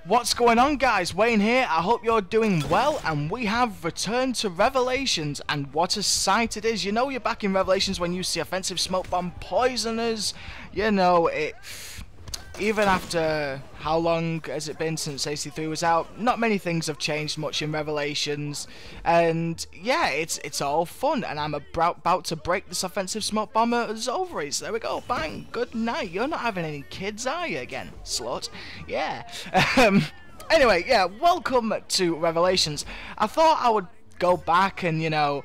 What's going on, guys? Wayne here. I hope you're doing well, and we have returned to Revelations, and what a sight it is. You know you're back in Revelations when you see offensive smoke bomb poisoners. You know it. Even after how long has it been since AC3 was out, not many things have changed much in Revelations, and yeah, it's all fun, and I'm about to break this offensive smoke bomber's ovaries. There we go, bang, good night. You're not having any kids, are you, again, slut? Yeah. Anyway, yeah, welcome to Revelations. I thought I would go back and, you know,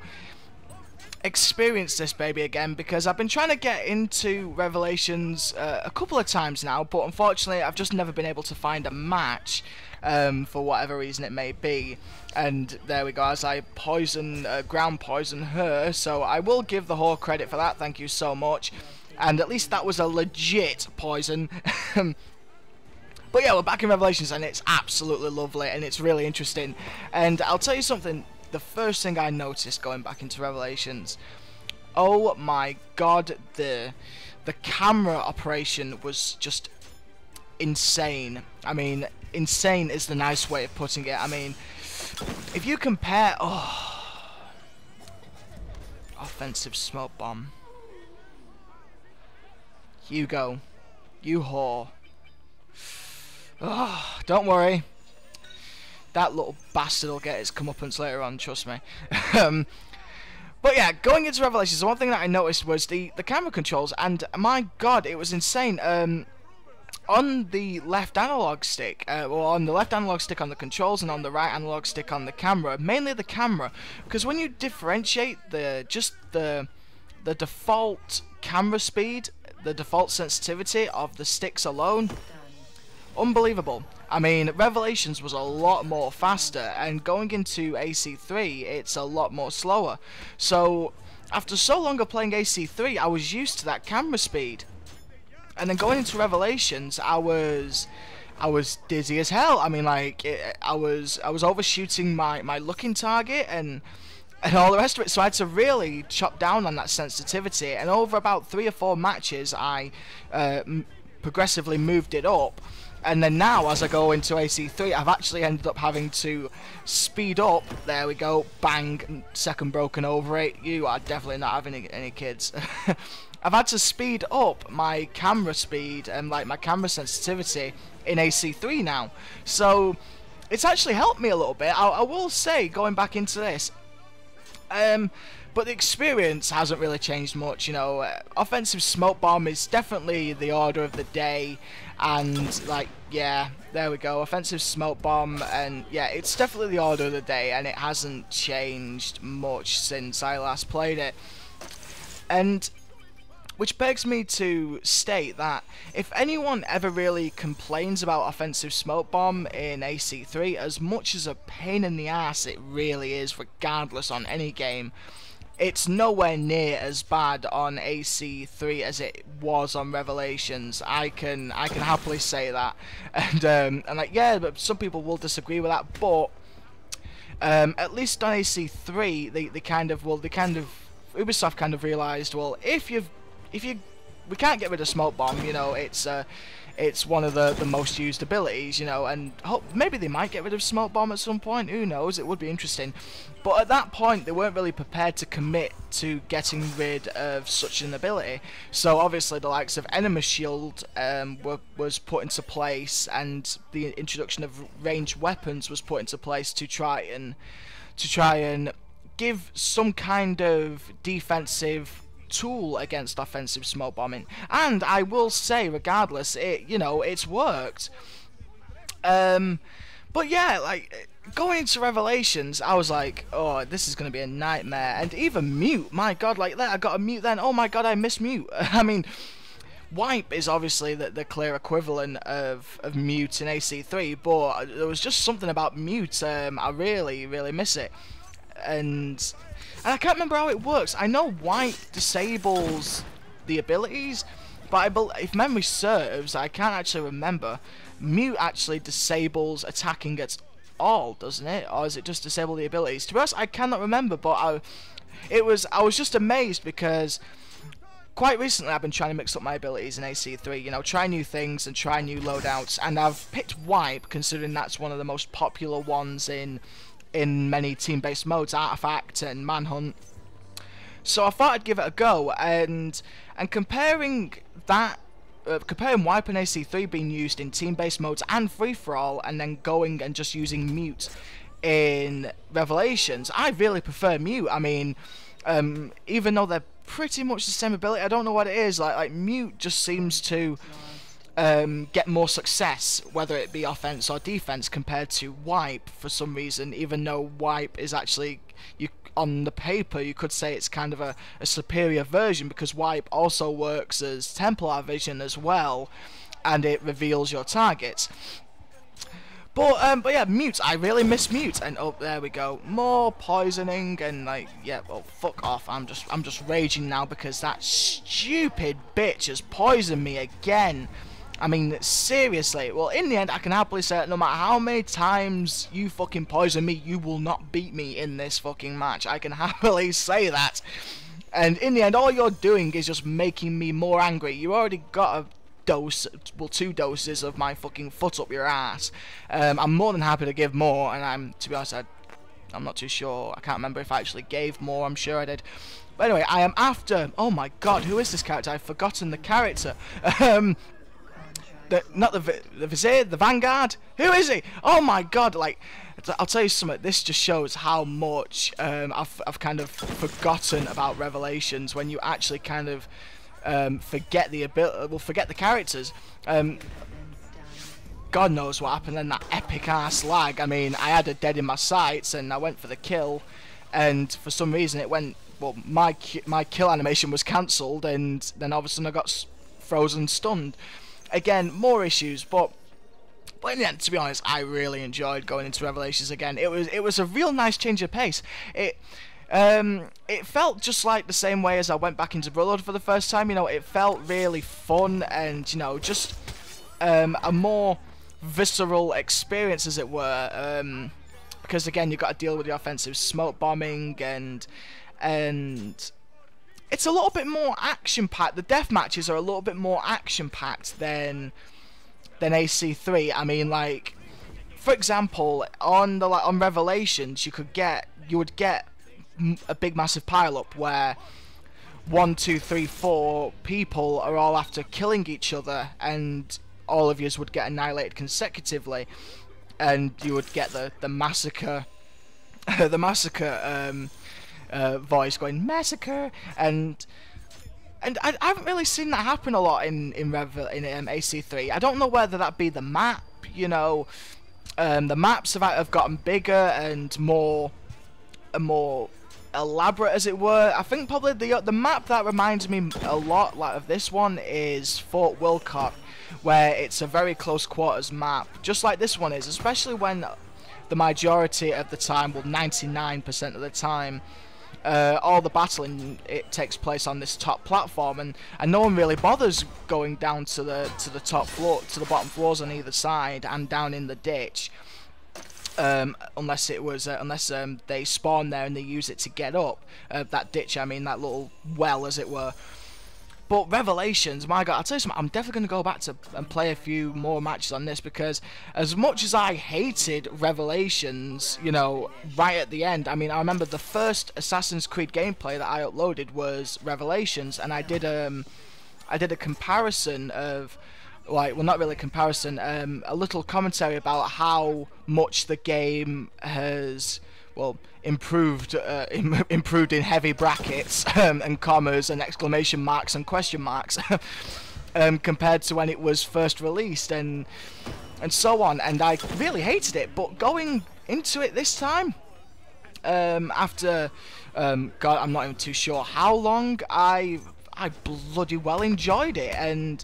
experience this baby again, because I've been trying to get into Revelations a couple of times now, but unfortunately I've just never been able to find a match for whatever reason it may be. And there we go, as I ground poison her, so I will give the whore credit for that, thank you so much, and at least that was a legit poison. But yeah, we're back in Revelations, and it's absolutely lovely, and it's really interesting. And I'll tell you something, the first thing I noticed going back into Revelations, oh my god, the camera operation was just insane. I mean, insane is the nice way of putting it. I mean, if you compare, offensive smoke bomb, you go, you whore. Oh, don't worry, that little bastard will get his comeuppance later on, trust me. But yeah, going into Revelations, the one thing that I noticed was the camera controls, and my god, it was insane. On the left analog stick, on the left analog stick on the controls, and on the right analog stick on the camera, mainly the camera, because when you differentiate the default camera speed, the default sensitivity of the sticks alone, unbelievable. I mean, Revelations was a lot more faster, and going into AC3, it's a lot more slower. So, after so long of playing AC3, I was used to that camera speed. And then going into Revelations, I was dizzy as hell. I mean, like, I was overshooting my looking target and all the rest of it, so I had to really chop down on that sensitivity. And over about 3 or 4 matches, I progressively moved it up. And then now, as I go into AC3, I've actually ended up having to speed up. There we go, bang, second broken over it. You are definitely not having any kids. I've had to speed up my camera speed and like my camera sensitivity in AC3 now. So it's actually helped me a little bit, I will say, going back into this. But the experience hasn't really changed much, you know. Offensive smoke bomb is definitely the order of the day, and like, yeah, there we go, offensive smoke bomb, and yeah, it's definitely the order of the day, and it hasn't changed much since I last played it. And which begs me to state that if anyone ever really complains about offensive smoke bomb in AC3, as much as a pain in the ass it really is, regardless on any game, it's nowhere near as bad on AC3 as it was on Revelations. I can happily say that, and like, yeah, but some people will disagree with that. But at least on AC3, they kind of Ubisoft kind of realised, well, we can't get rid of smoke bomb, you know, it's one of the most used abilities, you know, and maybe they might get rid of smoke bomb at some point, who knows, it would be interesting. But at that point, they weren't really prepared to commit to getting rid of such an ability. So obviously the likes of Enemy Shield was put into place, and the introduction of ranged weapons was put into place to try and give some kind of defensive tool against offensive smoke bombing. And I will say, regardless, it's worked. But yeah, like, going into Revelations, I was like, oh, this is going to be a nightmare. And even mute, my god, like that, I got a mute then, oh my god, I miss mute. I mean, wipe is obviously the clear equivalent of mute in AC3, but there was just something about mute, I really miss it. And I can't remember how it works. I know wipe disables the abilities, but if memory serves, I can't actually remember. Mute actually disables attacking at all, doesn't it? Or is it just disable the abilities? To be honest, I cannot remember, but I was just amazed, because quite recently I've been trying to mix up my abilities in AC3, you know, try new things and try new loadouts, and I've picked Wipe, considering that's one of the most popular ones in many team-based modes, Artifact and Manhunt. So I thought I'd give it a go, and comparing that, comparing Wipe and AC3 being used in team-based modes and free-for-all, and then going and just using Mute in Revelations, I really prefer Mute. I mean, even though they're pretty much the same ability, I don't know what it is, like Mute just seems to get more success, whether it be offense or defense, compared to Wipe for some reason, even though Wipe is actually, on the paper you could say it's kind of a superior version, because Wipe also works as Templar Vision as well, and it reveals your targets. But yeah, Mute, I really miss Mute, and oh, there we go, more poisoning, and like, yeah, oh, fuck off, I'm just raging now because that stupid bitch has poisoned me again. I mean, seriously. Well, in the end, I can happily say that no matter how many times you fucking poison me, you will not beat me in this fucking match. I can happily say that. And in the end, all you're doing is just making me more angry. You already got a dose, well, 2 doses of my fucking foot up your ass. I'm more than happy to give more, and to be honest, I'm not too sure. I can't remember if I actually gave more. I'm sure I did. But anyway, I am after... Oh my god, who is this character? I've forgotten the character. Not the Vizier, the Vanguard. Who is he? Oh my god! Like, I'll tell you something. This just shows how much I've kind of forgotten about Revelations when you actually kind of forget the ability. Well, forget the characters. God knows what happened in that epic ass lag. I mean, I had a dead in my sights and I went for the kill, and for some reason it went. Well, my kill animation was cancelled, and then all of a sudden I got frozen, stunned. Again, more issues, but in the end, to be honest, I really enjoyed going into Revelations again. It was a real nice change of pace. It felt just like the same way as I went back into Brotherhood for the first time. You know, it felt really fun and, you know, just a more visceral experience, as it were. Because again, you've got to deal with the offensive smoke bombing and it's a little bit more action-packed. The death matches are a little bit more action-packed than AC3. I mean, like, for example, on Revelations, you would get a big massive pile-up where 1, 2, 3, 4 people are all after killing each other, and all of yous would get annihilated consecutively, and you would get the massacre, the massacre. Voice going massacre, and I haven't really seen that happen a lot in AC3. I don't know whether that be the map, you know. The maps have gotten bigger and more elaborate, as it were. I think probably the map that reminds me a lot like of this one is Fort Wilcock, where it's a very close quarters map, just like this one is, especially when the majority of the time, well, 99% of the time, all the battling, it takes place on this top platform, and no one really bothers going down to the top floor, to the bottom floors on either side, and down in the ditch, unless they spawn there and they use it to get up that ditch. I mean, that little well, as it were. But Revelations, my god, I'll tell you something, I'm definitely going to go back and play a few more matches on this, because as much as I hated Revelations, you know, right at the end, I mean, I remember the first Assassin's Creed gameplay that I uploaded was Revelations, and I did a comparison of, like, well, not really a comparison, a little commentary about how much the game has, well, improved in heavy brackets and commas and exclamation marks and question marks compared to when it was first released, and so on. And I really hated it, but going into it this time, after God, I'm not even too sure how long, I bloody well enjoyed it. And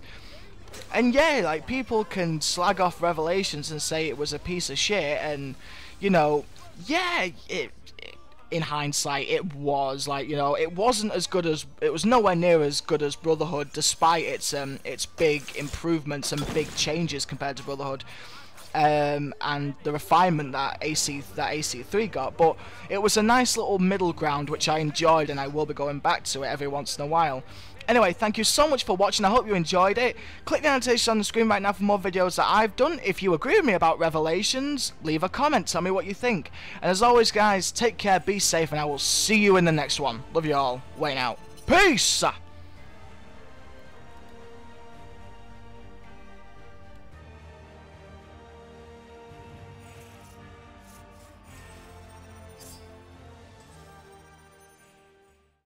yeah, like, people can slag off Revelations and say it was a piece of shit, and, you know, yeah, in hindsight, it was, like, you know, it wasn't as good as, it was nowhere near as good as Brotherhood, despite its big improvements and big changes compared to Brotherhood. and the refinement that AC3 got, but it was a nice little middle ground which I enjoyed, and I will be going back to it every once in a while. Anyway, thank you so much for watching. I hope you enjoyed it. Click the annotation on the screen right now for more videos that I've done. If you agree with me about Revelations, leave a comment, tell me what you think. And as always guys, take care, be safe, and I will see you in the next one. Love you all. Wayne out. Peace!